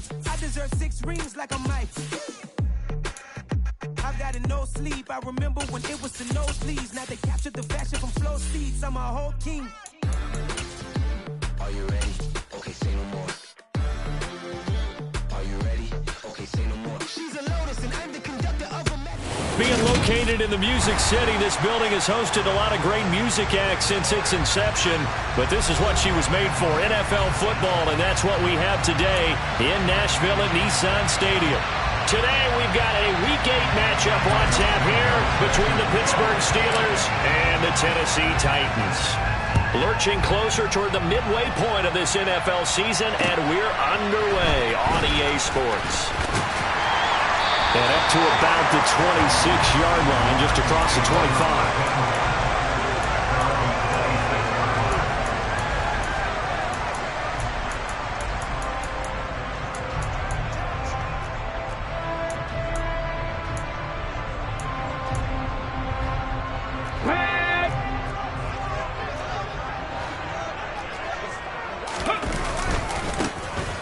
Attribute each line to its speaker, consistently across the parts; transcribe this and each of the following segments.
Speaker 1: life. I deserve 6 rings like I'm Mike. I've got a no sleep. I remember when it was the nosebleeds. Now they captured the fashion from flow speeds. I'm a whole king.
Speaker 2: Are you ready? Okay, say no more. Are you ready? Okay, say no more.
Speaker 1: She's a lotus and I'm the conductor of a
Speaker 3: Being located in the Music City, this building has hosted a lot of great music acts since its inception, but this is what she was made for, NFL football, and that's what we have today in Nashville at Nissan Stadium. Today we've got a Week 8 matchup on tap here between the Pittsburgh Steelers and the Tennessee Titans. Lurching closer toward the midway point of this NFL season, and we're underway on EA Sports. And up to about the 26-yard line, just across the 25.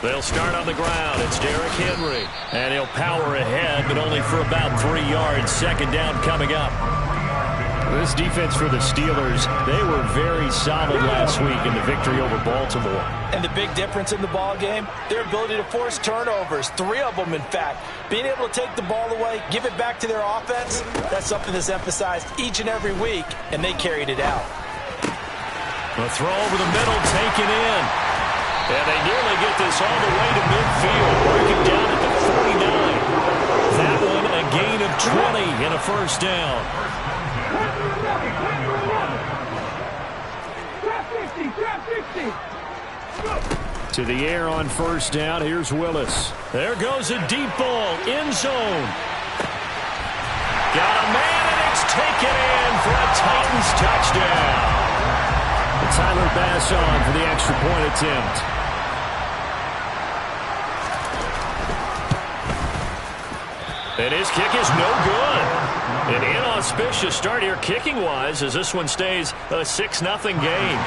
Speaker 3: They'll start on the ground. It's Derrick Henry. And he'll power ahead, but only for about 3 yards. Second down coming up. This defense for the Steelers, they were very solid last week in the victory over Baltimore.
Speaker 4: And the big difference in the ball game, their ability to force turnovers. 3 of them, in fact. Being able to take the ball away, give it back to their offense, that's something that's emphasized each and every week, and they carried it out.
Speaker 3: A throw over the middle, taken in. And they nearly get this all the way to midfield, working down at the 49. That one a gain of 20 and a first down. To the air on first down. Here's Willis. There goes a deep ball. End zone. Got a man, and it's taken in for a Titans touchdown. Tyler Bass on for the extra point attempt. And his kick is no good. An inauspicious start here kicking-wise as this one stays a 6-0 game.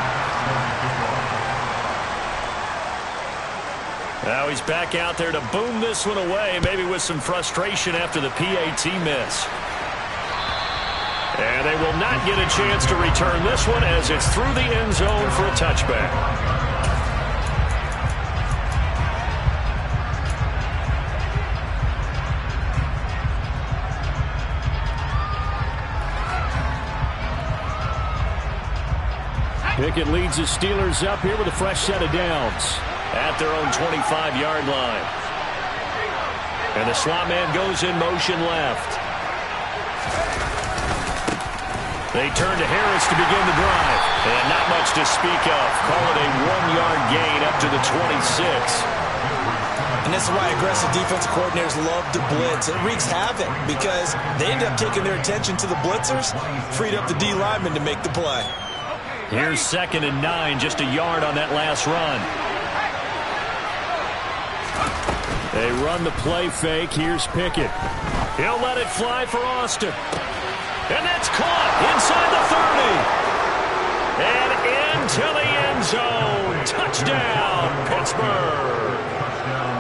Speaker 3: Now he's back out there to boom this one away, maybe with some frustration after the PAT miss. And they will not get a chance to return this one as it's through the end zone for a touchback. Pickett leads the Steelers up here with a fresh set of downs at their own 25-yard line. And the slot man goes in motion left. They turn to Harris to begin the drive. And not much to speak of. Call it a 1-yard gain up to the 26.
Speaker 4: And this is why aggressive defensive coordinators love to blitz. It wreaks havoc because they end up taking their attention to the blitzers, freed up the D lineman to make the play.
Speaker 3: Here's 2nd and 9, just a yard on that last run. They run the play fake. Here's Pickett. He'll let it fly for Austin. And that's caught inside the 30. And into the end zone. Touchdown, Pittsburgh.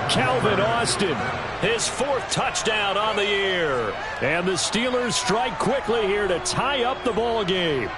Speaker 3: Calvin Austin, his 4th touchdown on the year. And the Steelers strike quickly here to tie up the ball game.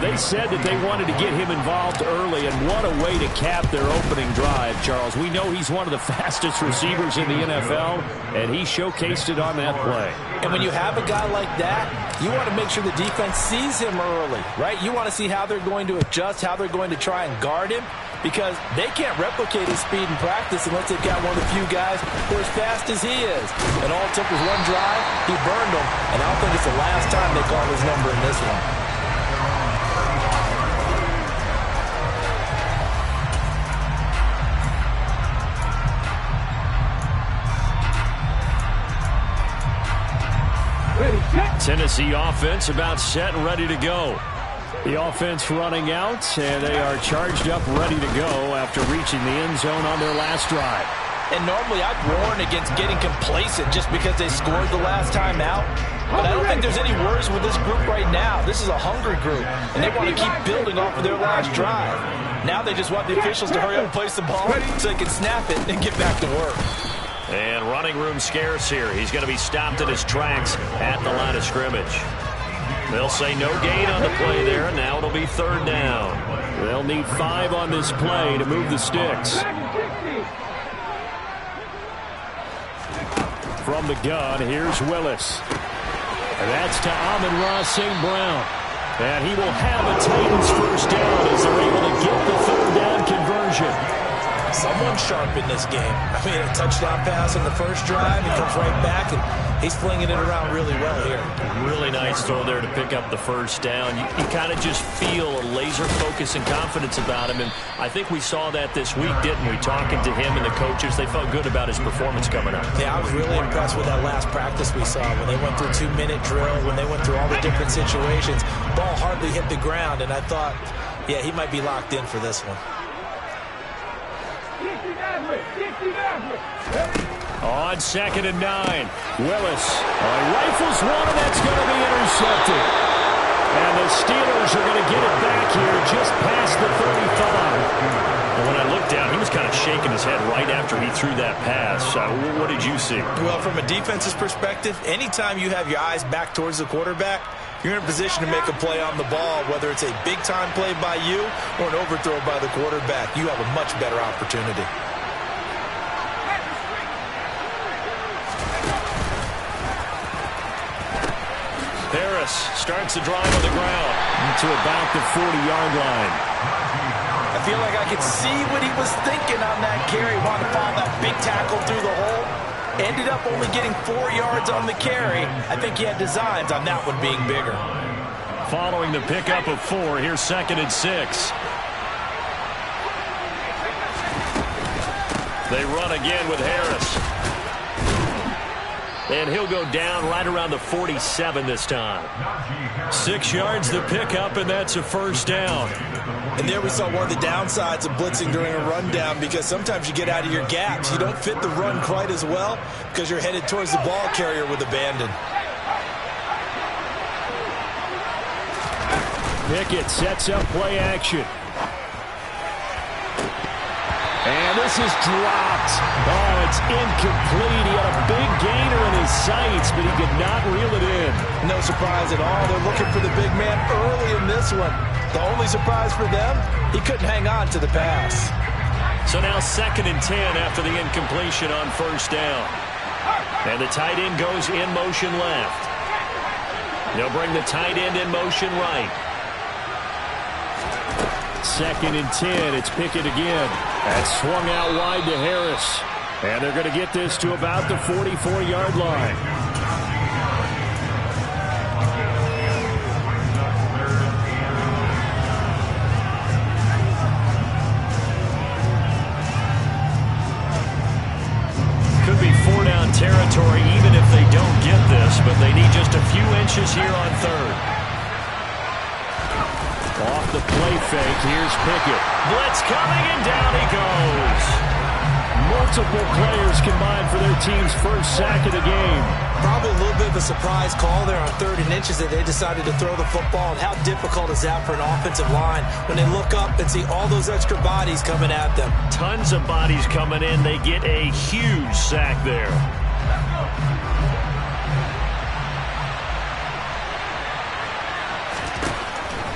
Speaker 3: They said that they wanted to get him involved early, and what a way to cap their opening drive, Charles. We know he's one of the fastest receivers in the NFL, and he showcased it on that play.
Speaker 4: And when you have a guy like that, you want to make sure the defense sees him early, right? You want to see how they're going to adjust, how they're going to try and guard him, because they can't replicate his speed in practice unless they've got one of the few guys who are as fast as he is. And all it took was one drive, he burned them, and I don't think it's the last time they call his number in this one.
Speaker 3: Tennessee offense about set and ready to go. The offense running out, and they are charged up, ready to go after reaching the end zone on their last drive.
Speaker 4: And normally I'd warn against getting complacent just because they scored the last time out. But I don't think there's any worries with this group right now. This is a hungry group, and they want to keep building off of their last drive. Now they just want the officials to hurry up and place the ball so they can snap it and get back to work.
Speaker 3: And running room scarce here. He's going to be stopped in his tracks at the line of scrimmage. They'll say no gain on the play there. Now it'll be third down. They'll need 5 on this play to move the sticks. From the gun, here's Willis. And that's to Amon-Ra St. Brown. And he will have a Titans first down as they're able to get the third down conversion.
Speaker 4: Someone sharp in this game. I mean, a touchdown pass on the first drive. He comes right back, and he's flinging it around really well here.
Speaker 3: Really nice throw there to pick up the first down. You kind of just feel a laser focus and confidence about him, and I think we saw that this week, didn't we? Talking to him and the coaches, they felt good about his performance coming up.
Speaker 4: Yeah, I was really impressed with that last practice we saw when they went through 2-minute drill, when they went through all the different situations. Ball hardly hit the ground, and I thought, yeah, he might be locked in for this one.
Speaker 3: On 2nd and 9, Willis rifles one, and that's going to be intercepted. And the Steelers are going to get it back here just past the 35. And when I looked down, he was kind of shaking his head right after he threw that pass. What did you see?
Speaker 4: Well, from a defense's perspective, anytime you have your eyes back towards the quarterback, you're in a position to make a play on the ball, whether it's a big-time play by you or an overthrow by the quarterback. You have a much better opportunity.
Speaker 3: Harris starts the drive on the ground to about the 40-yard line.
Speaker 4: I feel like I could see what he was thinking on that carry. Wanted to follow that big tackle through the hole. Ended up only getting 4 yards on the carry. I think he had designs on that one being bigger.
Speaker 3: Following the pickup of 4, here's 2nd and 6. They run again with Harris. And he'll go down right around the 47 this time. 6 yards the pickup, and that's a first down.
Speaker 4: And there we saw one of the downsides of blitzing during a rundown, because sometimes you get out of your gaps. You don't fit the run quite as well because you're headed towards the ball carrier with abandon.
Speaker 3: Pickett sets up play action. And this is dropped. Oh, it's incomplete. He had a big gainer in his sights, but he could not reel it in.
Speaker 4: No surprise at all. They're looking for the big man early in this one. The only surprise for them, he couldn't hang on to the pass.
Speaker 3: So now 2nd and 10 after the incompletion on first down. And the tight end goes in motion left. They'll bring the tight end in motion right. 2nd and 10. It's Pickett again. That's swung out wide to Harris. And they're going to get this to about the 44-yard line. Could be 4-down territory even if they don't get this, but they need just a few inches here on 3rd. Off the play fake, here's Pickett. Blitz coming, and down he goes. Multiple players combined for their team's first sack of the game.
Speaker 4: Probably a little bit of a surprise call there on 3rd and inches that they decided to throw the football. And how difficult is that for an offensive line when they look up and see all those extra bodies coming at them?
Speaker 3: Tons of bodies coming in. They get a huge sack there.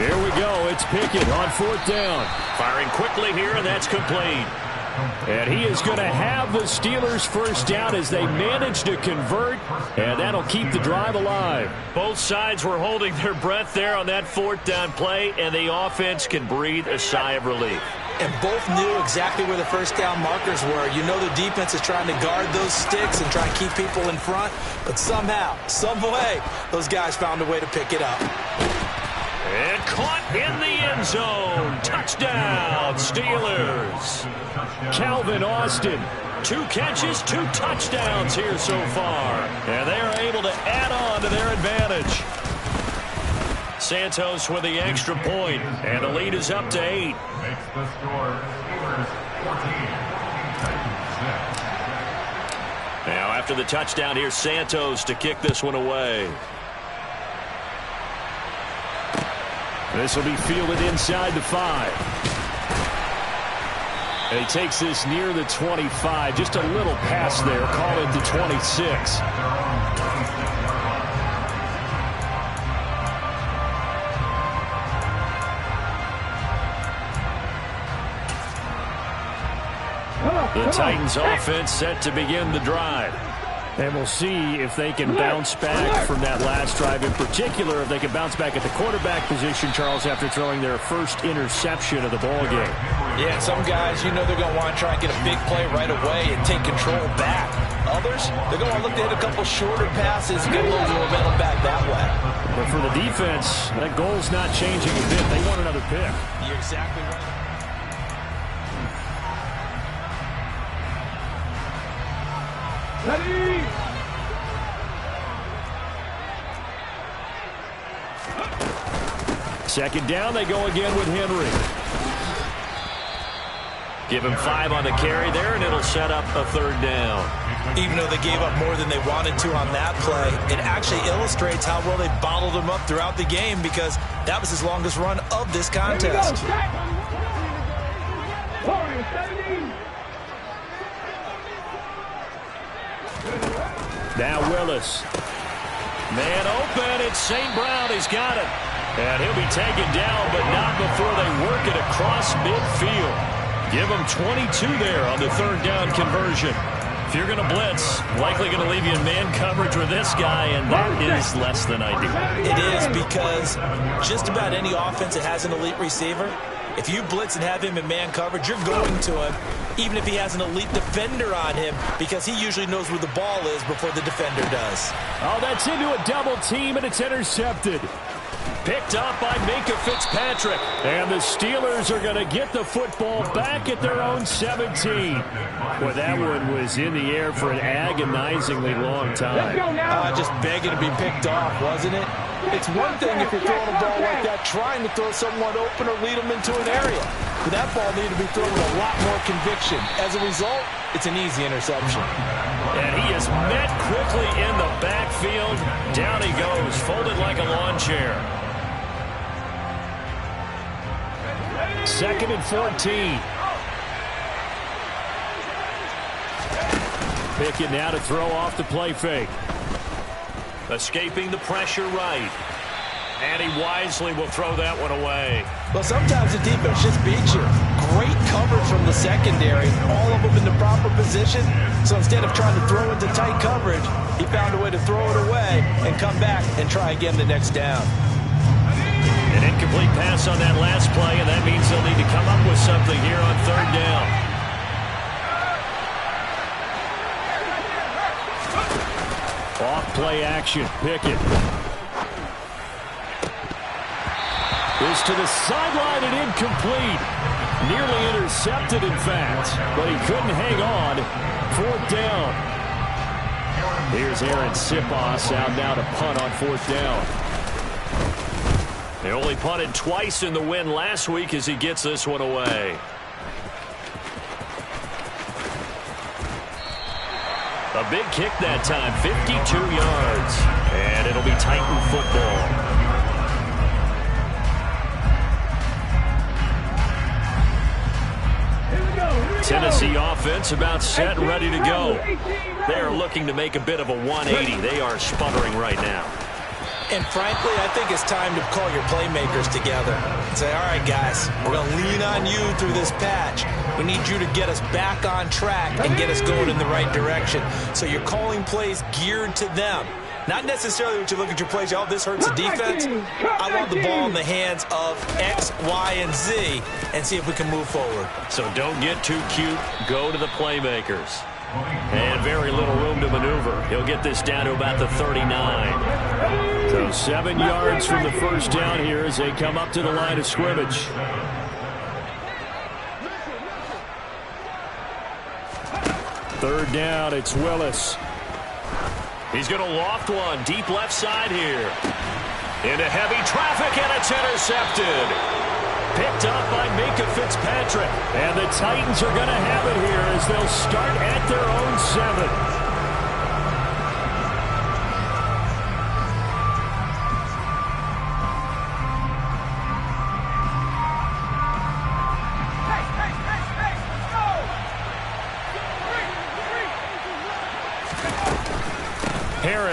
Speaker 3: Here we go. It's Pickett on 4th down. Firing quickly here, and that's complete. And he is going to have the Steelers first down as they manage to convert, and that'll keep the drive alive. Both sides were holding their breath there on that 4th down play, and the offense can breathe a sigh of relief.
Speaker 4: And both knew exactly where the first down markers were. You know the defense is trying to guard those sticks and try and keep people in front, but somehow, some way, those guys found a way to pick it up.
Speaker 3: And caught in the end zone. Touchdown, Steelers. Calvin Austin, 2 catches, 2 touchdowns here so far. And they are able to add on to their advantage. Santos with the extra point, and the lead is up to 8.
Speaker 5: Makes the score Steelers 14, Titans 6.
Speaker 3: Now after the touchdown, here's Santos to kick this one away. This will be fielded inside the 5. And he takes this near the 25. Just a little pass there. Call it the 26. The Titans offense set to begin the drive. And we'll see if they can bounce back from that last drive. In particular, if they can bounce back at the quarterback position, Charles, after throwing their first interception of the ball game.
Speaker 4: Yeah, some guys, you know they're going to want to try and get a big play right away and take control back. Others, they're going to look to hit a couple shorter passes and get a little momentum back that way.
Speaker 3: But for the defense, that goal's not changing a bit. They want another pick.
Speaker 4: You're exactly right.
Speaker 5: Ready?
Speaker 3: Second down, they go again with Henry. Give him 5 on the carry there, and it'll set up a third down.
Speaker 4: Even though they gave up more than they wanted to on that play, it actually illustrates how well they bottled him up throughout the game because that was his longest run of this contest.
Speaker 3: Now Willis. Man open, it's St. Brown. He's got it. And he'll be taken down, but not before they work it across midfield. Give him 22 there on the third down conversion. If you're going to blitz, likely going to leave you in man coverage with this guy, and that is less than ideal.
Speaker 4: It is because just about any offense that has an elite receiver, if you blitz and have him in man coverage, you're going to him, even if he has an elite defender on him, because he usually knows where the ball is before the defender does.
Speaker 3: Oh, that's into a double team, and it's intercepted. Picked up by Minkah Fitzpatrick. And the Steelers are going to get the football back at their own 17. Boy, that one was in the air for an agonizingly long time.
Speaker 4: Just begging to be picked off, wasn't it? It's one thing if you're throwing a ball like that, trying to throw someone open or lead them into an area. But that ball needed to be thrown with a lot more conviction. As a result, it's an easy interception.
Speaker 3: And he is met quickly in the backfield. Down he goes, folded like a lawn chair. 2nd and 14. Pickett now to throw off the play fake. Escaping the pressure right. And he wisely will throw that one away.
Speaker 4: Well, sometimes the defense just beats you. Great coverage from the secondary. All of them in the proper position. So instead of trying to throw into tight coverage, he found a way to throw it away and come back and try again the next down.
Speaker 3: An incomplete pass on that last play, and that means they'll need to come up with something here on third down. Off play action, Pickett. Is to the sideline and incomplete. Nearly intercepted, in fact, but he couldn't hang on. Fourth down. Here's Aaron Sipos out now to punt on fourth down. They only punted twice in the win last week as he gets this one away. A big kick that time, 52 yards. And it'll be Titan football. Tennessee offense about set and ready to go. They are looking to make a bit of a 180. They are sputtering right now.
Speaker 4: And frankly, I think it's time to call your playmakers together and say, all right, guys, we're going to lean on you through this patch. We need you to get us back on track and get us going in the right direction. So you're calling plays geared to them. Not necessarily when you look at your plays, oh, this hurts the defense. I want the ball in the hands of X, Y, and Z and see if we can move forward.
Speaker 3: So don't get too cute. Go to the playmakers. And very little room to maneuver. He'll get this down to about the 39. So 7 yards from the first down here as they come up to the line of scrimmage. Third down, it's Willis. He's going to loft one deep left side here. Into heavy traffic, and it's intercepted. Picked up by Minkah Fitzpatrick. And the Titans are going to have it here as they'll start at their own 7.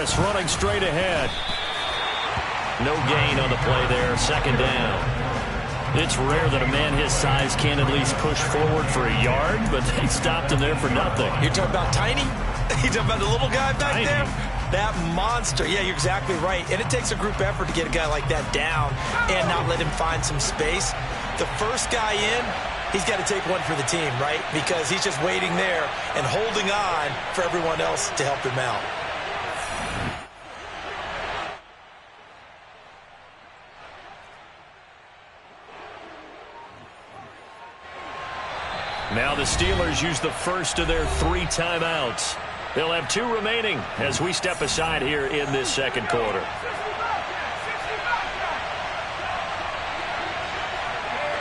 Speaker 3: Harris running straight ahead. No gain on the play there. Second down. It's rare that a man his size can at least push forward for a yard, but they stopped him there for nothing.
Speaker 4: You're talking about tiny? You're talking about the little guy back there? That monster. Yeah, you're exactly right. And it takes a group effort to get a guy like that down and not let him find some space. The first guy in, he's got to take one for the team, right? Because he's just waiting there and holding on for everyone else to help him out.
Speaker 3: Now the Steelers use the first of their 3 timeouts. They'll have 2 remaining as we step aside here in this second quarter.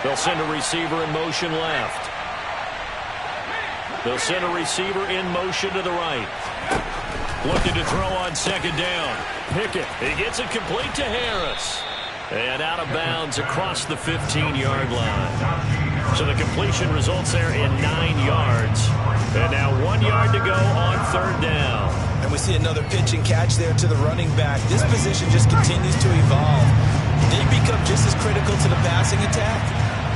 Speaker 3: They'll send a receiver in motion left. They'll send a receiver in motion to the right. Looking to throw on second down. Pickett. He gets it complete to Harris. And out of bounds across the 15-yard line. So the completion results there in 9 yards. And now 1 yard to go on third down.
Speaker 4: And we see another pitch and catch there to the running back. This position just continues to evolve. They become just as critical to the passing attack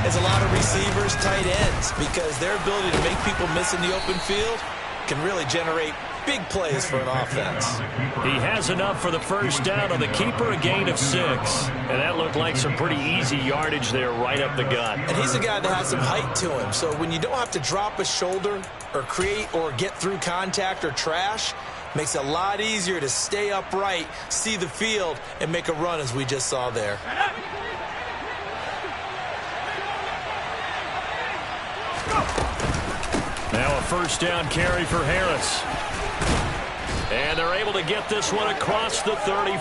Speaker 4: as a lot of receivers, tight ends, because their ability to make people miss in the open field can really generate big plays for an offense.
Speaker 3: He has enough for the first down on the keeper, a gain of 6. And that looked like some pretty easy yardage there right up the gut.
Speaker 4: And he's a guy that has some height to him. So when you don't have to drop a shoulder or create or get through contact or trash, makes it a lot easier to stay upright, see the field, and make a run as we just saw there.
Speaker 3: Now a first down carry for Harris. And they're able to get this one across the 35.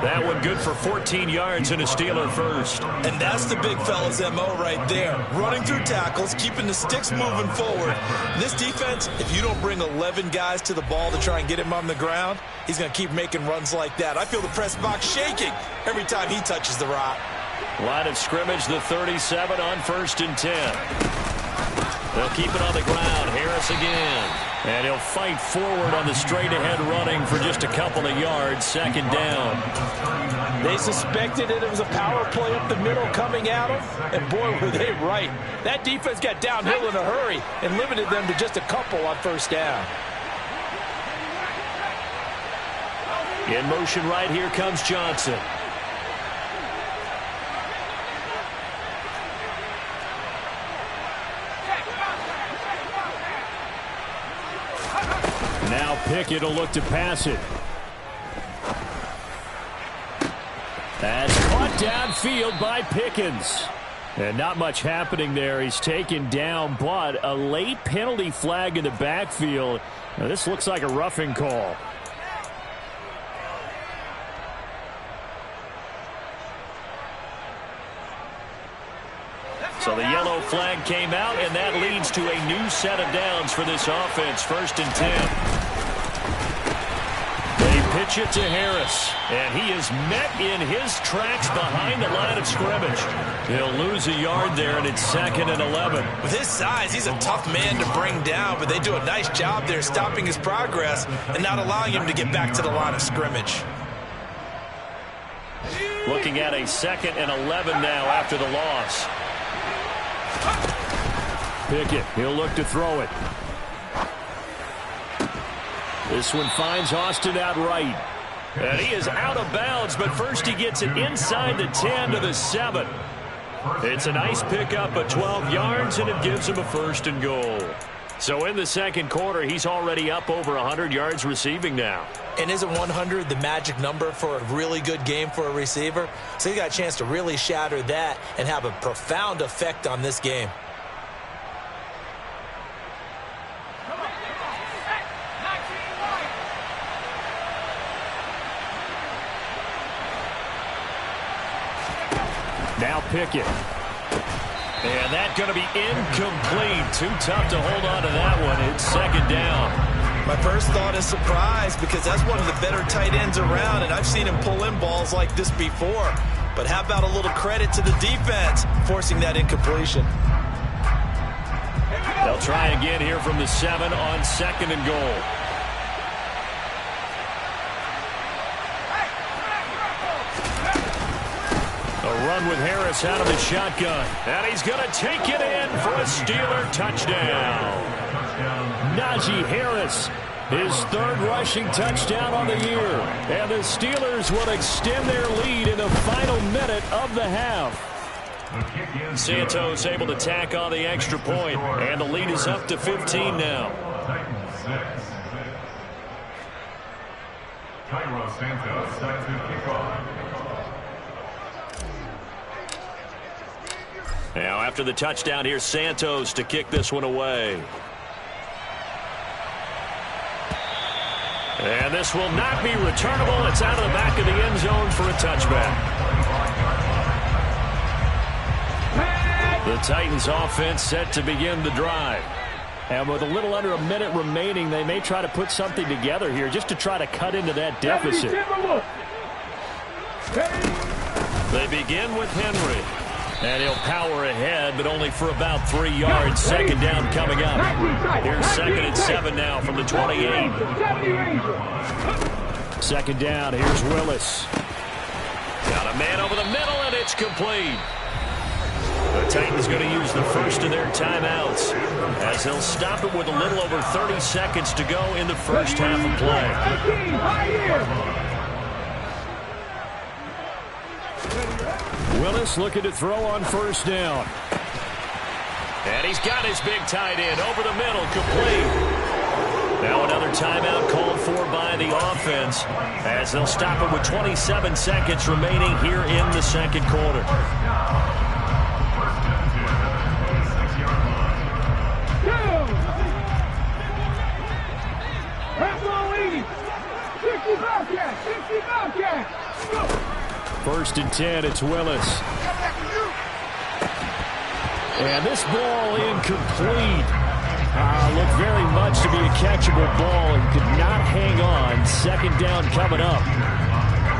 Speaker 3: That one good for 14 yards and a Steeler first.
Speaker 4: And that's the big fella's MO right there. Running through tackles, keeping the sticks moving forward. This defense, if you don't bring 11 guys to the ball to try and get him on the ground, he's going to keep making runs like that. I feel the press box shaking every time he touches the rock.
Speaker 3: Line of scrimmage, the 37 on 1st and 10. They'll keep it on the ground. Harris again. And he'll fight forward on the straight-ahead running for just a couple of yards. Second down.
Speaker 4: They suspected it was a power play up the middle coming at them. And, boy, were they right. That defense got downhill in a hurry and limited them to just a couple on first down.
Speaker 3: In motion right here comes Johnson. Now Pickett will look to pass it. That's caught downfield by Pickens. And not much happening there. He's taken down, but a late penalty flag in the backfield. Now, this looks like a roughing call. So the yellow flag came out, and that leads to a new set of downs for this offense. 1st and 10. They pitch it to Harris, and he is met in his tracks behind the line of scrimmage. He'll lose a yard there, and it's 2nd and 11.
Speaker 4: With his size, he's a tough man to bring down, but they do a nice job there stopping his progress and not allowing him to get back to the line of scrimmage.
Speaker 3: Looking at a 2nd and 11 now after the loss. Pickett, he'll look to throw it. This one finds Austin outright. And he is out of bounds, but first he gets it inside the 10 to the 7. It's a nice pickup of 12 yards, and it gives him a 1st and goal. So in the second quarter, he's already up over 100 yards receiving now.
Speaker 4: And isn't 100 the magic number for a really good game for a receiver? So he got a chance to really shatter that and have a profound effect on this game.
Speaker 3: Now Pickett. And that's going to be incomplete. Too tough to hold on to that one. It's 2nd down.
Speaker 4: My first thought is surprise, because that's one of the better tight ends around, and I've seen him pull in balls like this before. But how about a little credit to the defense forcing that incompletion?
Speaker 3: They'll try again here from the 7 on 2nd and goal. A run with Harris out of the shotgun. And he's going to take it in for a Steeler touchdown. Najee Harris, his third rushing touchdown on the year. And the Steelers will extend their lead in the final minute of the half. Santos able to tack on the extra point, and the lead is up to 15 now.
Speaker 5: Santos set to kick off.
Speaker 3: Now after the touchdown, here's Santos to kick this one away. And this will not be returnable. It's out of the back of the end zone for a touchback. The Titans offense set to begin the drive. And with a little under a minute remaining, they may try to put something together here just to try to cut into that deficit. They begin with Henry. And he'll power ahead, but only for about 3 yards. Second down coming up. Here's 2nd and 7 now from the 28. Second down, here's Willis. Got a man over the middle, and it's complete. The Titans going to use the first of their timeouts as they'll stop it with a little over 30 seconds to go in the first half of play. Willis looking to throw on first down. And he's got his big tight end over the middle, complete. Now another timeout called for by the offense as they'll stop it with 27 seconds remaining here in the second quarter. First and 10, it's Willis. And this ball incomplete. Looked very much to be a catchable ball and could not hang on. Second down coming up.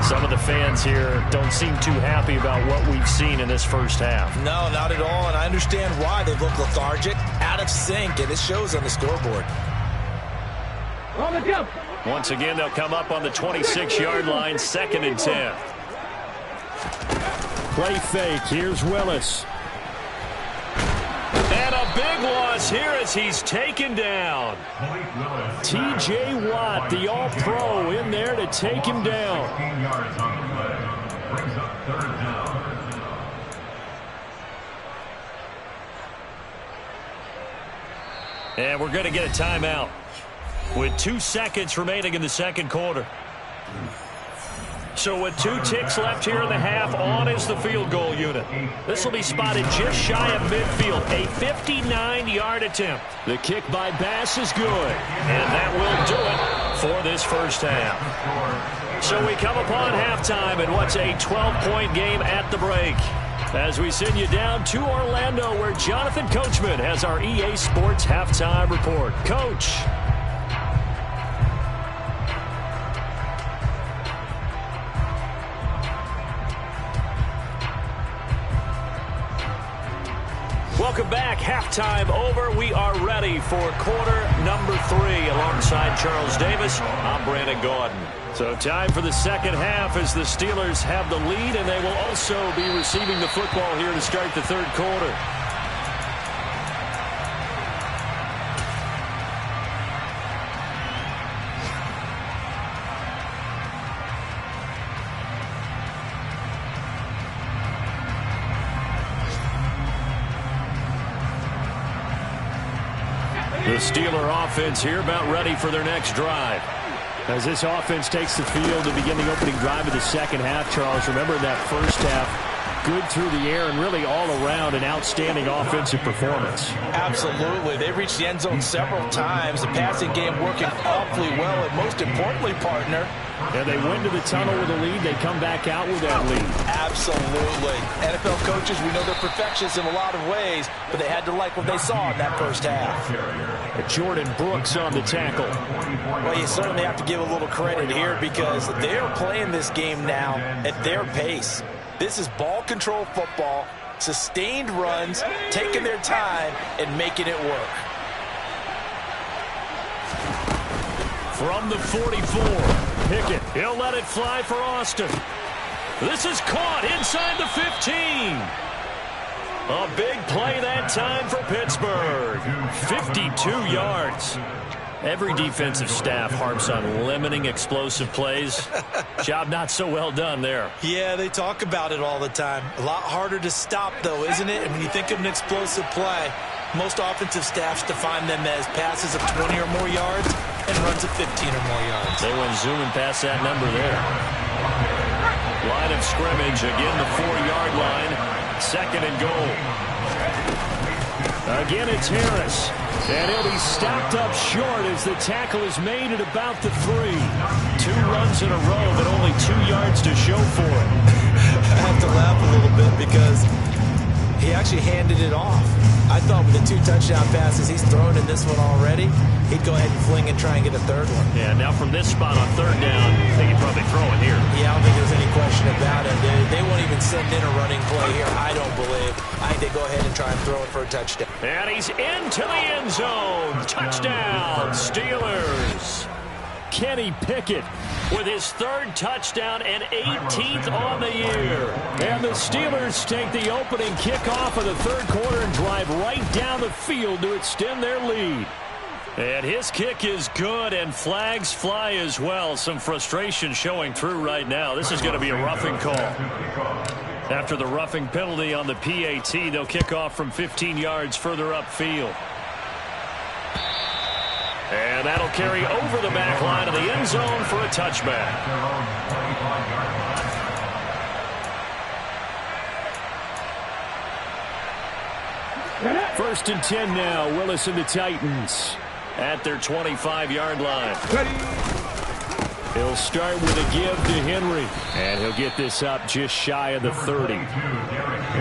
Speaker 3: Some of the fans here don't seem too happy about what we've seen in this first half.
Speaker 4: No, not at all, and I understand why. They look lethargic, out of sync, and it shows on the scoreboard.
Speaker 1: On the jump.
Speaker 3: Once again, they'll come up on the 26-yard line, 2nd and 10. Play fake. Here's Willis. And a big loss here as he's taken down. T.J. Watt, the all-pro, in there to take him down. And we're going to get a timeout with 2 seconds remaining in the second quarter. So with 2 ticks left here in the half, on is the field goal unit. This will be spotted just shy of midfield. A 59-yard attempt. The kick by Bass is good. And that will do it for this first half. So we come upon halftime in what's a 12-point game at the break. As we send you down to Orlando, where Jonathan Coachman has our EA Sports halftime report. Coach. Welcome back. Halftime over. We are ready for quarter number 3. Alongside Charles Davis, I'm Brandon Gaudin. So time for the second half as the Steelers have the lead, and they will also be receiving the football here to start the third quarter. The Steeler offense here about ready for their next drive. As this offense takes the field to begin the opening drive of the second half, Charles, remember in that first half, good through the air and really all around an outstanding offensive performance.
Speaker 4: Absolutely. They reached the end zone several times. The passing game working awfully well, and most importantly, partner,
Speaker 3: and they went to the tunnel with a lead. They come back out with that lead.
Speaker 4: Absolutely. NFL coaches, we know they're perfectionists in a lot of ways, but they had to like what they saw in that first half.
Speaker 3: Jordan Brooks on the tackle.
Speaker 4: Well, you certainly have to give a little credit here because they're playing this game now at their pace. This is ball control football, sustained runs, taking their time, and making it work. From the 44, Pickett. He'll let it fly for Austin.
Speaker 3: This is caught inside the 15. A big play that time for Pittsburgh. 52 yards. Every defensive staff harps on limiting explosive plays. Job not so well done there.
Speaker 4: Yeah, they talk about it all the time. A lot harder to stop, though, isn't it? And when you think of an explosive play, most offensive staffs define them as passes of 20 or more yards and runs of 15 or more yards.
Speaker 3: They went zooming past that number there. Line of scrimmage, again the 4-yard line. 2nd and goal. Again, it's Harris. And he'll be stopped up short as the tackle is made at about the 3. 2 runs in a row, but only 2 yards to show for it.
Speaker 4: I have to laugh a little bit because he actually handed it off. I thought with the 2 touchdown passes he's thrown in this one already, he'd go ahead and fling and try and get a 3rd one.
Speaker 3: Yeah, now from this spot on 3rd down, they can probably throw it here.
Speaker 4: Yeah, I don't think there's any question about it. They won't even send in a running play here, I don't believe. I think they go ahead and try and throw it for a touchdown.
Speaker 3: And he's into the end zone. Touchdown, Steelers. Kenny Pickett with his 3rd touchdown and 18th on the year. And the Steelers take the opening kickoff of the 3rd quarter and drive right down the field to extend their lead. And his kick is good, and flags fly as well. Some frustration showing through right now. This is going to be a roughing call. After the roughing penalty on the PAT, they'll kick off from 15 yards further upfield. And that'll carry over the back line of the end zone for a touchback. 1st and 10 now. Willis and the Titans at their 25-yard line. He'll start with a give to Henry, and he'll get this up just shy of the 30.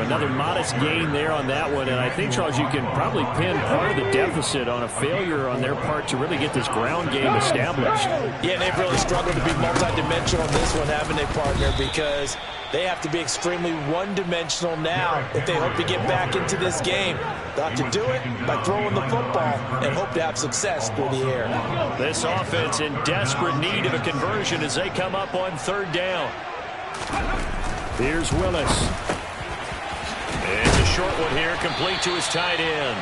Speaker 3: Another modest gain there on that one, and I think, Charles, you can probably pin part of the deficit on a failure on their part to really get this ground game established. Yeah, they've really struggled to be multidimensional on this one, haven't they, partner, because they have to be extremely one-dimensional now if they hope to get back into this game. They'll have to do it by throwing the football and hope to have success through the air. This offense in desperate need of a conversion as they come up on 3rd down. Here's Willis. It's a short one here, complete to his tight end.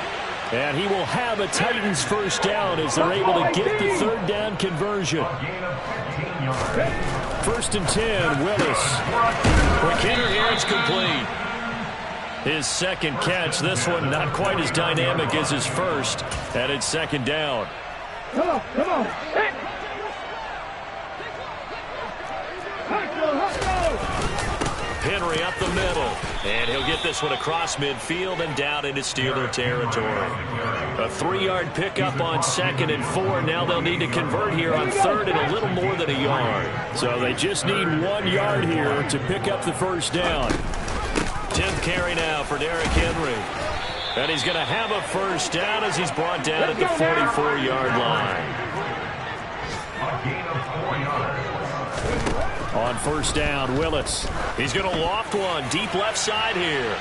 Speaker 3: And he will have a Titans 1st down as they're able to get the 3rd down conversion. 1st and 10, Willis. McKinnon here, it's complete. His 2nd catch, this one not quite as dynamic as his 1st, and it's 2nd down.
Speaker 6: Come on.
Speaker 3: Henry up the middle, and he'll get this one across midfield and down into Steeler territory. A 3-yard pickup on 2nd and 4. Now they'll need to convert here on 3rd and a little more than a yard. So they just need 1 yard here to pick up the 1st down. 10th carry now for Derrick Henry. And he's going to have a 1st down as he's brought down at the 44-yard line.
Speaker 5: A gain of 4 yards.
Speaker 3: On 1st down, Willis. He's going to loft one deep left side here.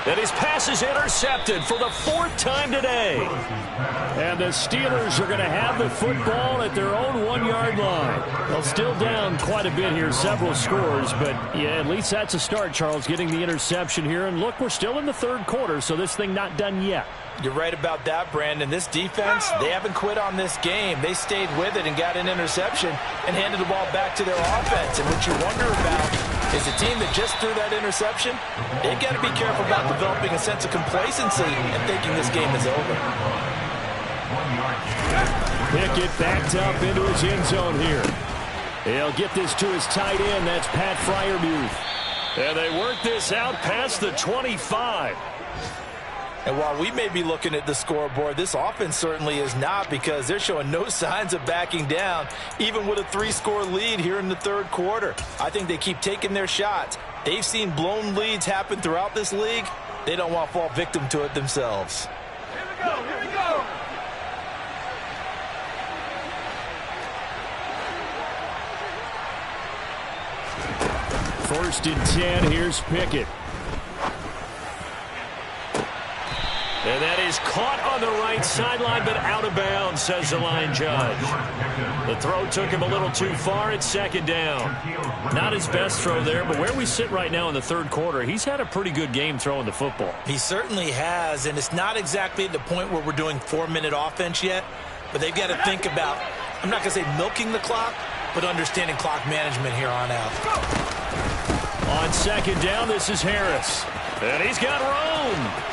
Speaker 3: And his pass is intercepted for the 4th time today. And the Steelers are going to have the football at their own 1-yard line. They'll still down quite a bit here, several scores. But, yeah, at least that's a start, Charles, getting the interception here. And, look, we're still in the 3rd quarter, so this thing not done yet.
Speaker 4: You're right about that, Brandon. This defense, they haven't quit on this game. They stayed with it and got an interception and handed the ball back to their offense. And what you wonder about is a team that just threw that interception, they've got to be careful about developing a sense of complacency and thinking this game is over.
Speaker 3: Pickett backed up into his end zone here. He'll get this to his tight end. That's Pat Freiermuth. And they work this out past the 25.
Speaker 4: And while we may be looking at the scoreboard, this offense certainly is not, because they're showing no signs of backing down, even with a 3-score lead here in the 3rd quarter. I think they keep taking their shots. They've seen blown leads happen throughout this league. They don't want to fall victim to it themselves.
Speaker 6: Here we go.
Speaker 3: 1st and 10, here's Pickett. And that is caught on the right sideline, but out of bounds, says the line judge. The throw took him a little too far. It's second down. Not his best throw there, but where we sit right now in the third quarter, he's had a pretty good game throwing the football.
Speaker 4: He certainly has, and it's not exactly at the point where we're doing 4-minute offense yet, but they've got to think about, I'm not going to say milking the clock, but understanding clock management here on out.
Speaker 3: On second down, this is Harris. And he's got room.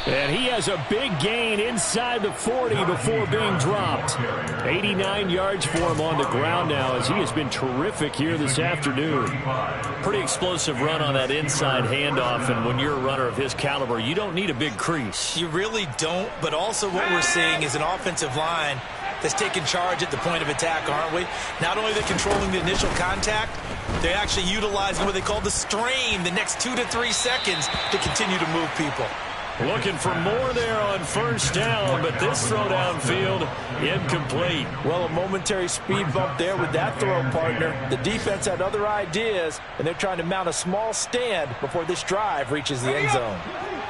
Speaker 3: And he has a big gain inside the 40 before being dropped. 89 yards for him on the ground now as he has been terrific here this afternoon. Pretty explosive run on that inside handoff, and when you're a runner of his caliber, you don't need a big crease.
Speaker 4: You really don't, but also what we're seeing is an offensive line that's taking charge at the point of attack, aren't we? Not only are they controlling the initial contact, they're actually utilizing what they call the strain, the next 2 to 3 seconds to continue to move people.
Speaker 3: Looking for more there on first down, but this throw downfield incomplete.
Speaker 4: Well, a momentary speed bump there with that throw, partner. The defense had other ideas, and they're trying to mount a small stand before this drive reaches the end zone.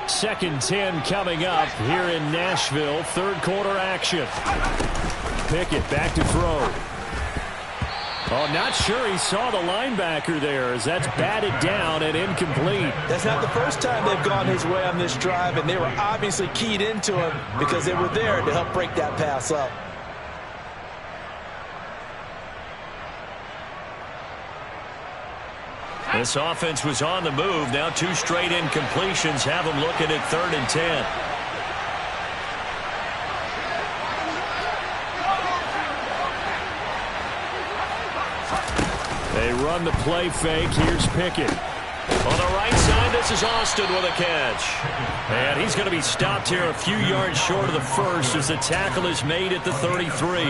Speaker 3: 2nd and 10 coming up here in Nashville. Third quarter action. Pickett back to throw. Oh, not sure he saw the linebacker there as that's batted down and incomplete.
Speaker 4: That's not the first time they've gone his way on this drive, and they were obviously keyed into him because they were there to help break that pass up.
Speaker 3: This offense was on the move. Now 2 straight incompletions have them looking at 3rd and 10. They run the play fake. Here's Pickett. On the right side, this is Austin with a catch. And he's going to be stopped here a few yards short of the first as the tackle is made at the 33.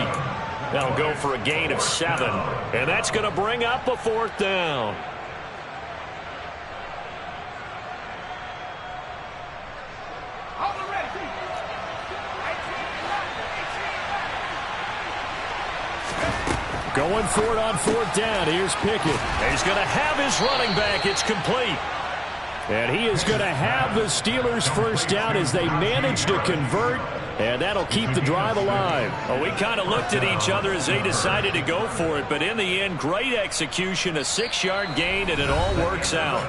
Speaker 3: That'll go for a gain of 7. And that's going to bring up a 4th down. Going for it on 4th down. Here's Pickett. He's going to have his running back. It's complete. And he is going to have the Steelers first down as they manage to convert. And that'll keep the drive alive. Well, we kind of looked at each other as they decided to go for it. But in the end, great execution, a 6-yard gain, and it all works out.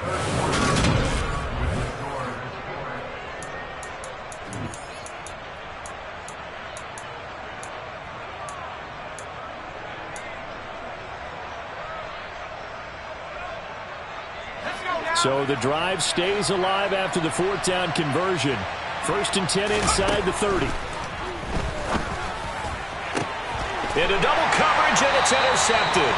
Speaker 3: So the drive stays alive after the 4th down conversion. 1st and 10 inside the 30. Into double coverage, and it's intercepted.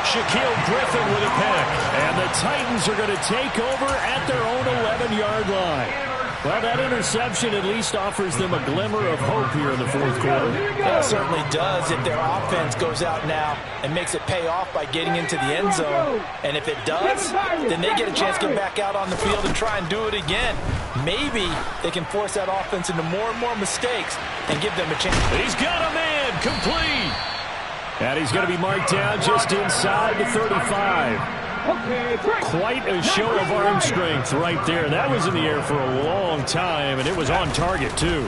Speaker 3: Shaquille Griffin with a pick. And the Titans are going to take over at their own 11-yard line. Well, that interception at least offers them a glimmer of hope here in the 4th quarter.
Speaker 4: Yeah, it certainly does if their offense goes out now and makes it pay off by getting into the end zone. And if it does, then they get a chance to get back out on the field and try and do it again. Maybe they can force that offense into more and more mistakes and give them a chance.
Speaker 3: He's got a man, complete. And he's going to be marked down just inside the 35. Quite a show of arm strength right there. That was in the air for a long time, and it was on target, too.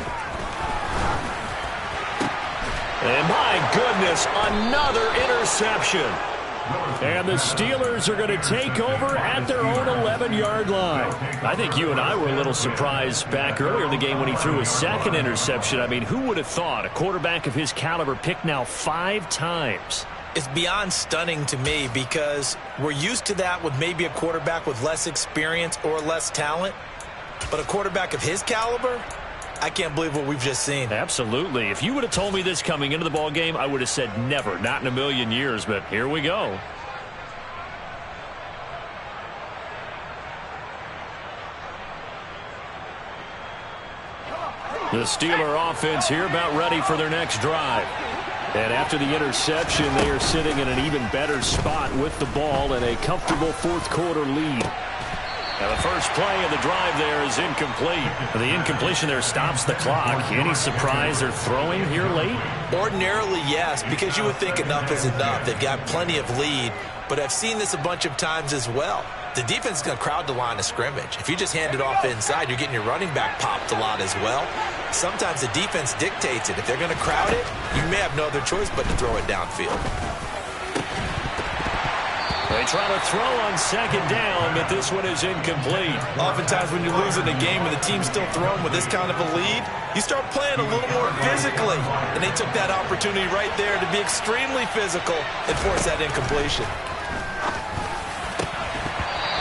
Speaker 3: And my goodness, another interception. And the Steelers are going to take over at their own 11-yard line. I think you and I were a little surprised back earlier in the game when he threw his 2nd interception. I mean, who would have thought a quarterback of his caliber picked now 5 times?
Speaker 4: It's beyond stunning to me because we're used to that with maybe a quarterback with less experience or less talent. But a quarterback of his caliber, I can't believe what we've just seen.
Speaker 3: Absolutely. If you would have told me this coming into the ball game, I would have said never, not in a million years. But here we go. The Steeler offense here about ready for their next drive. And after the interception, they are sitting in an even better spot with the ball and a comfortable 4th quarter lead. Now the first play of the drive there is incomplete. The incompletion there stops the clock. Any surprise they're throwing here late?
Speaker 4: Ordinarily, yes, because you would think enough is enough. They've got plenty of lead, but I've seen this a bunch of times as well. The defense is going to crowd the line of scrimmage. If you just hand it off inside, you're getting your running back popped a lot as well. Sometimes the defense dictates it. If they're going to crowd it, you may have no other choice but to throw it downfield.
Speaker 3: They try to throw on second down, but this one is incomplete.
Speaker 4: Oftentimes when you lose in a game and the team's still throwing with this kind of a lead, you start playing a little more physically. And they took that opportunity right there to be extremely physical and force that incompletion.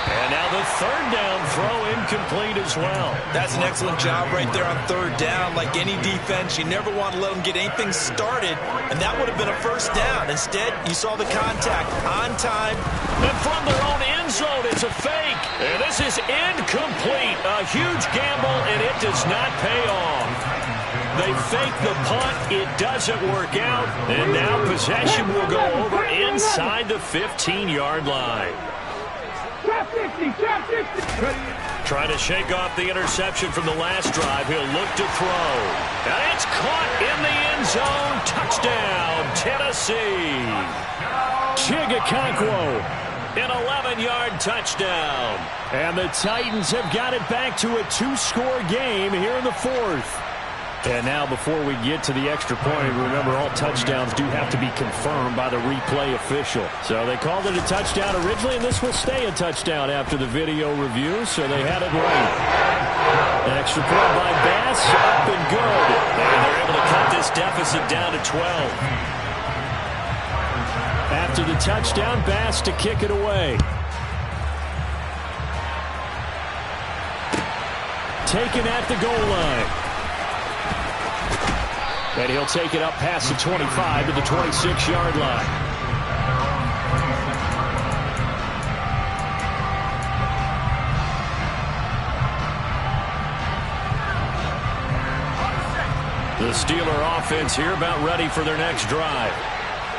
Speaker 3: And now the third down throw incomplete as well.
Speaker 4: That's an excellent job right there on third down. Like any defense, you never want to let them get anything started, and that would have been a first down. Instead, you saw the contact on time.
Speaker 3: And from their own end zone, it's a fake. And this is incomplete. A huge gamble, and it does not pay off. They fake the punt. It doesn't work out. And now possession will go over inside the 15-yard line. Trying to shake off the interception from the last drive. He'll look to throw. And it's caught in the end zone. Touchdown, Tennessee. Chigakonkwo, an 11-yard touchdown. And the Titans have got it back to a two-score game here in the fourth. And now before we get to the extra point, remember all touchdowns do have to be confirmed by the replay official. So they called it a touchdown originally, and this will stay a touchdown after the video review, so they had it right. An extra point by Bass, up and good. And they're able to cut this deficit down to 12. After the touchdown, Bass to kick it away. Taken at the goal line. And he'll take it up past the 25 to the 26-yard line. The Steeler offense here about ready for their next drive.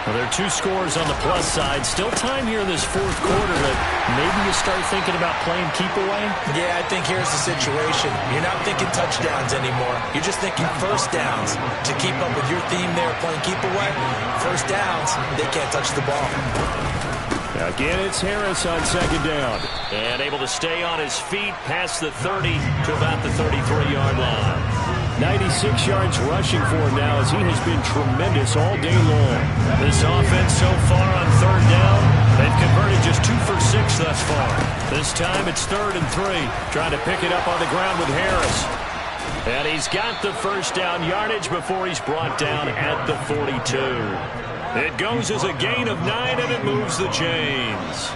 Speaker 3: Well, there are two scores on the plus side. Still time here in this fourth quarter that maybe you start thinking about playing keep away?
Speaker 4: Yeah, I think here's the situation. You're not thinking touchdowns anymore. You're just thinking first downs. To keep up with your theme there, playing keep away, first downs, they can't touch the ball.
Speaker 3: Again, it's Harris on second down. And able to stay on his feet past the 30 to about the 33-yard line. 96 yards rushing for him now as he has been tremendous all day long. This offense so far on third down, they've converted just 2 for 6 thus far. This time it's 3rd and 3. Trying to pick it up on the ground with Harris. And he's got the first down yardage before he's brought down at the 42. It goes as a gain of 9, and it moves the chains.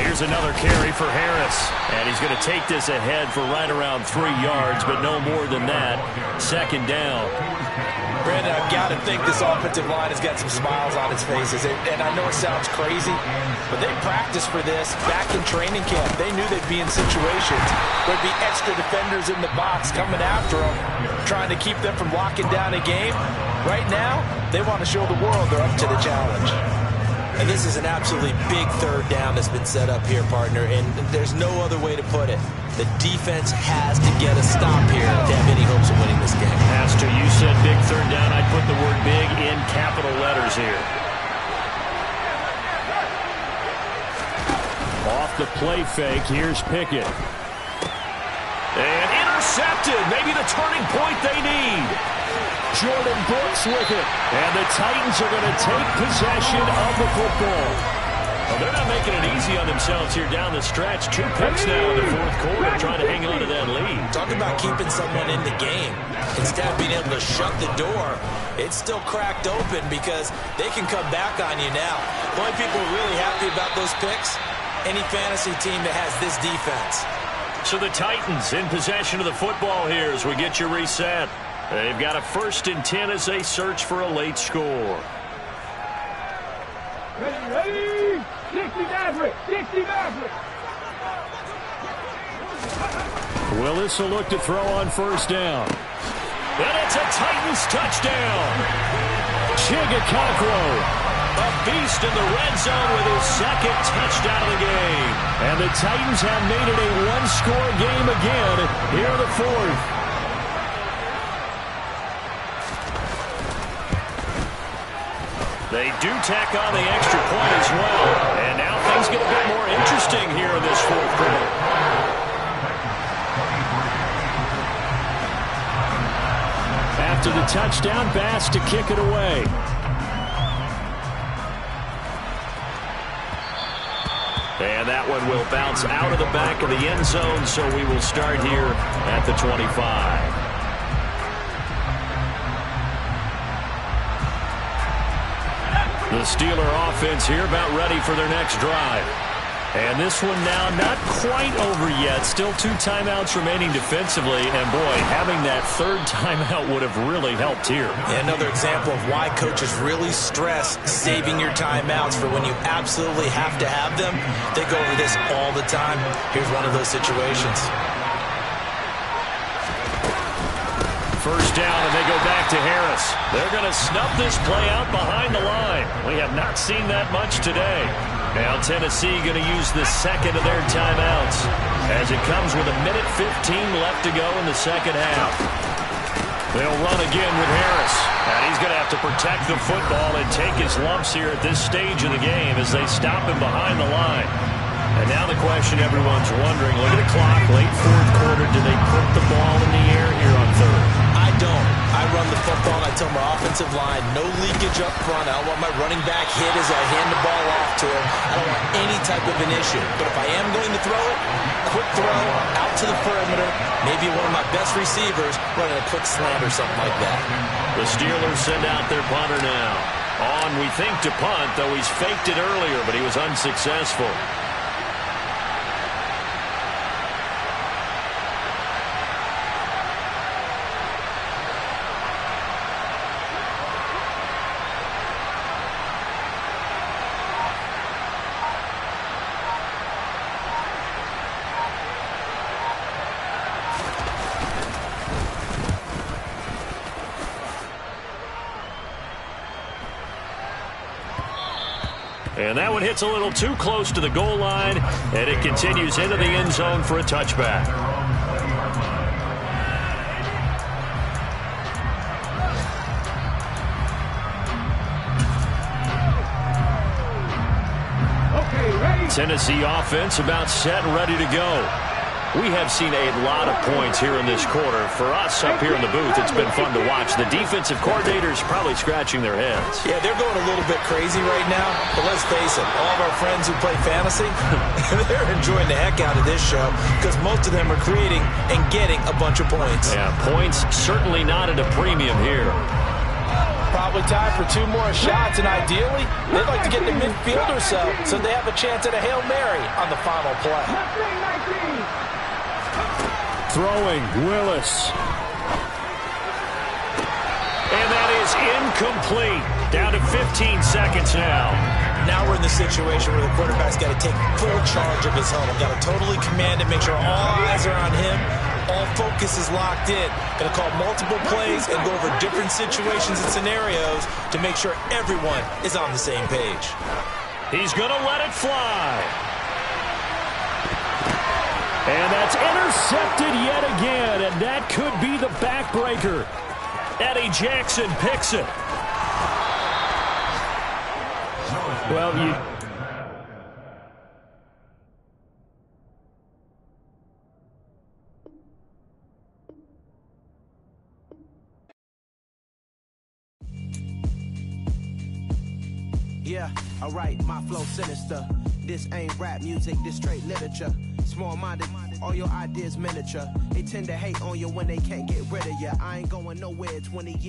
Speaker 3: Here's another carry for Harris. And he's going to take this ahead for right around 3 yards, but no more than that. Second down.
Speaker 4: Brandon, I've got to think this offensive line has got some smiles on its faces. And I know it sounds crazy, but they practiced for this back in training camp. They knew they'd be in situations where there'd be extra defenders in the box coming after them, trying to keep them from locking down a game. Right now, they want to show the world they're up to the challenge. And this is an absolutely big third down that's been set up here, partner, and there's no other way to put it. The defense has to get a stop here to have any hopes of winning this game.
Speaker 3: Pastor, you said big third down. I'd put the word big in capital letters here. Off the play fake, here's Pickett. And intercepted, maybe the turning point they need. Jordan Brooks with it. And the Titans are going to take possession of the football. Well, they're not making it easy on themselves here down the stretch. 2 picks now in the fourth quarter, trying to hang on to that lead.
Speaker 4: Talk about keeping someone in the game. Instead of being able to shut the door, it's still cracked open because they can come back on you now. The only people really happy about those picks, any fantasy team that has this defense.
Speaker 3: So the Titans in possession of the football here as we get you reset. They've got a 1st and 10 as they search for a late score.
Speaker 6: Ready? 60 Maverick! 60 Maverick!
Speaker 3: Willis will look to throw on first down. And it's a Titans touchdown. A beast in the red zone with his second touchdown of the game. And the Titans have made it a one-score game again here in the fourth. They do tack on the extra point as well. And now things get a bit more interesting here in this fourth quarter. After the touchdown, Bass to kick it away. And that one will bounce out of the back of the end zone, so we will start here at the 25. The Steeler offense here about ready for their next drive. And this one now not quite over yet. Still 2 timeouts remaining defensively. And, boy, having that third timeout would have really helped here.
Speaker 4: Yeah, another example of why coaches really stress saving your timeouts for when you absolutely have to have them. They go over this all the time. Here's one of those situations.
Speaker 3: First down, and they go back to Harris. They're going to snuff this play out behind the line. We have not seen that much today. Now Tennessee going to use the second of their timeouts as it comes with 1:15 left to go in the second half. They'll run again with Harris. And he's going to have to protect the football and take his lumps here at this stage of the game as they stop him behind the line. And now the question everyone's wondering, look at the clock, late fourth quarter, do they put the ball in the air here on third?
Speaker 4: I don't. I run the football, and I tell my offensive line, no leakage up front. I don't want my running back hit as I hand the ball off to him. I don't want any type of an issue. But if I am going to throw it, quick throw, out to the perimeter, maybe one of my best receivers running a quick slant or something like that.
Speaker 3: The Steelers send out their punter now. On, we think, to punt, though he's faked it earlier, but he was unsuccessful. And that one hits a little too close to the goal line, and it continues into the end zone for a touchback.
Speaker 6: Okay, ready?
Speaker 3: Tennessee offense about set and ready to go. We have seen a lot of points here in this quarter. For us up here in the booth, it's been fun to watch. The defensive coordinators probably scratching their heads.
Speaker 4: Yeah, they're going a little bit crazy right now. But let's face it, all of our friends who play fantasy, they're enjoying the heck out of this show because most of them are creating and getting a bunch of points.
Speaker 3: Yeah, points certainly not at a premium here.
Speaker 4: Probably time for 2 more shots, and ideally, they'd like to get to midfield or so they have a chance at a Hail Mary on the final play.
Speaker 3: Throwing, Willis. And that is incomplete. Down to 15 seconds now.
Speaker 4: Now we're in the situation where the quarterback's got to take full charge of his helmet. Got to totally command it, make sure all eyes are on him. All focus is locked in. Going to call multiple plays and go over different situations and scenarios to make sure everyone is on the same page.
Speaker 3: He's going to let it fly. And that's intercepted yet again, and that could be the backbreaker. Eddie Jackson picks it. Well,
Speaker 1: Yeah, alright, my flow sinister. This ain't rap music, this straight literature. Small-minded, all your ideas miniature. They tend to hate on you when they can't get rid of you. I ain't going nowhere, 20 years.